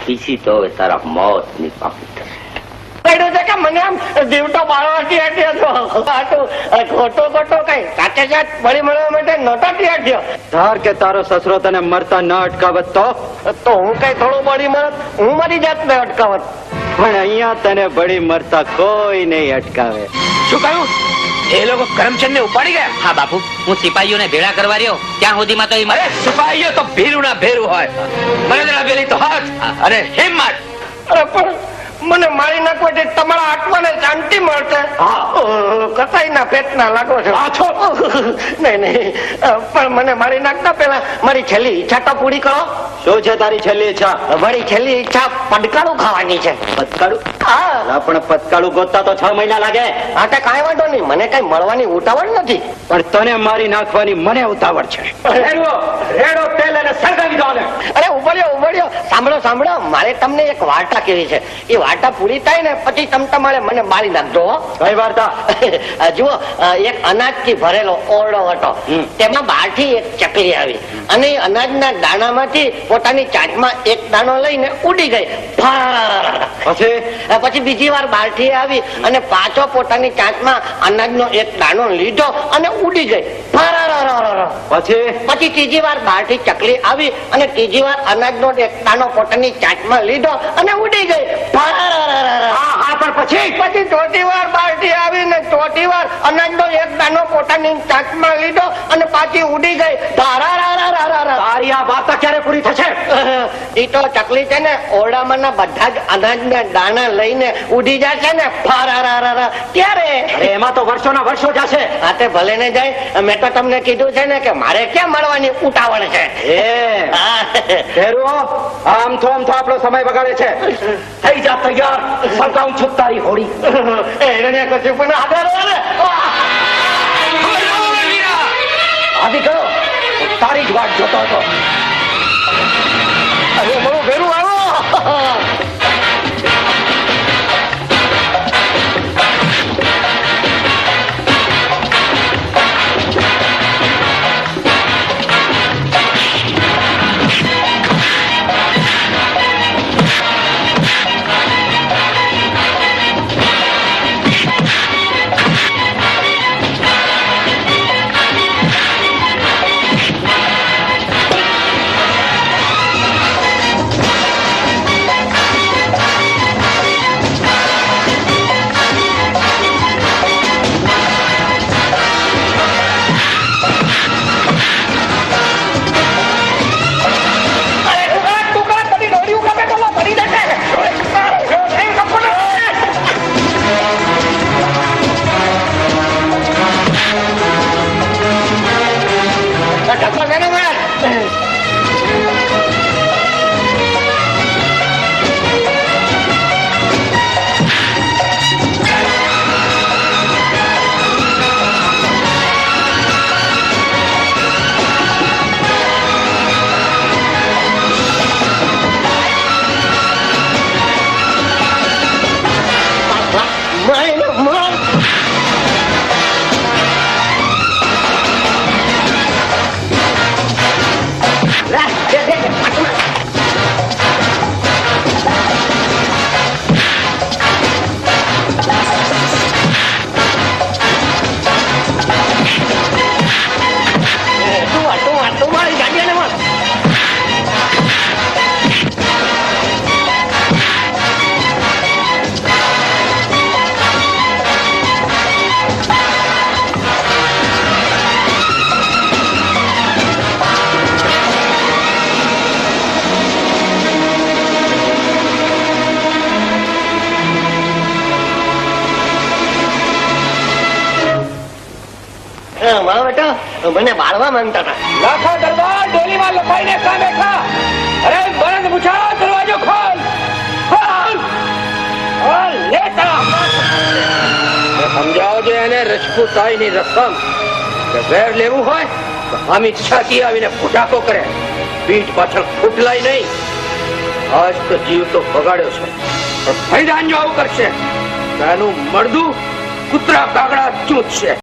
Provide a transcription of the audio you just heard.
પીસી તો હવે તારા મોત ની પાપી થશે. મને આમ જીવતો બાળવાથી હટ્યો ખોટો ખોટો કઈ સાચે સાચ મળી મળવા માટે નહોતો હટ્યો. ધાર કે તારો સસરો તને મરતા ન અટકાવત તો હું કઈ થોડું બળી મરત, હું મારી જાતને અટકાવત. પણ અહીંયા તને બળી મરતા કોઈ નહીં અટકાવે. શું કહ્યું? એ લોકો કરમચંદ ને ઉપાડી ગયા? હા બાપુ, હું સિપાહીઓને ભેળા કરવા રહ્યો ત્યાં સુધીમાં તો અરે સિપાહીઓ તો ભીરું ના ભેરું હોય, મરદના બેલી તો હાથ અને હિંમત. અરે પણ મને મારી નાખવાથી તમારા આત્માને શાંતિ મળશે. કસાઈના પેટના લાગો છો. નહીં પણ મને મારી નાખતા પેલા મારી છેલ્લી ઈચ્છા તો પૂરી કરો. શું છે તારી છેલ્લી ઈચ્છા? મારી છેલ્લી ઈચ્છા પટકાળું ખાવાની છે. પતકાળું? હા પણ પતકાળું ગોતતા તો 6 મહિના લાગે. હા તે કાંઈ વાંધો નહીં, મને કઈ મળવાની ઉતાવળ નથી. પણ તને મારી નાખવાની મને ઉતાવળ છે. રેડો તેલ અને સળગાવી દો. અરે ઉભર્યો સાંભળો, મારે તમને એક વાર્તા કેવી છે. એ વાર્તા પૂરી થાય ને પછી તમારે મને મારી નાખજો. કઈ વાર્તા? જુઓ, એક અનાજથી ભરેલો ઓરડો હતો. તેમાં બહારથી એક ચકલી આવી અને અનાજના દાણામાંથી પોતાની ચાંચમાં એક દાણો લઈને ઉડી ગઈ. પછી બીજી વાર બહારથી આવી અને પાછો પોતાની ચાંચમાં અનાજનો એક દાણો લીધો અને ઉડી ગઈ. પછી ત્રીજી વાર બહારથી ચકલી આવી અને ત્રીજી વાર અનાજનો એક દાણો પોતાની ચાંચમાં લીધો અને ઉડી ગઈ. પછી ચોથી વાર બહારથી આવીને ચોથી વાર અનાજનો એક દાણો પોતાની ચાંચમાં લીધો અને પાછી ઉડી ગઈ. તારી આ વાર્તા ક્યારે પૂરી થશે? એ તો ચકલી છે ને ઓરડામાંના બધા જ અનાજના દાણા લઈને ઉડી જશે ને ત્યારે. એમાં તો વર્ષોના વર્ષો જશે. હા તે ભલે ને જાય. મેં તો તમને કીધું છે ને કે મારે ક્યાં મળવાની ઉતાવળ છે. આમ તો આપણો સમય બગાડે છે. થઈ જા તૈયાર, સળગાવું છું તારી હોળી. એને કશું પણ આદિ કરો, તારી જ વાટ જોતો હતો. અરે મારું ભેરું આવો. મને બાળવા માંગતા હતા. લાખો દરબાર ડોલીમાં લખાઈને ક્યાં બેઠા? અરે બળદ પૂછા, દરવાજો ખોલ. સમજાવજો એને રજપૂતાઈની રસમ કે વેર લેવું હોય તો અમિત છાતી આવીને ફુટાકો કરે, પીઠ પાછળ ફૂટલાય નહીં. આજ તો જીવ તો બગાડ્યો છે, પણ ભાઈદાન જો આવું કરશે તો એનું મળદું કૂતરા કાગડા ચૂંટશે.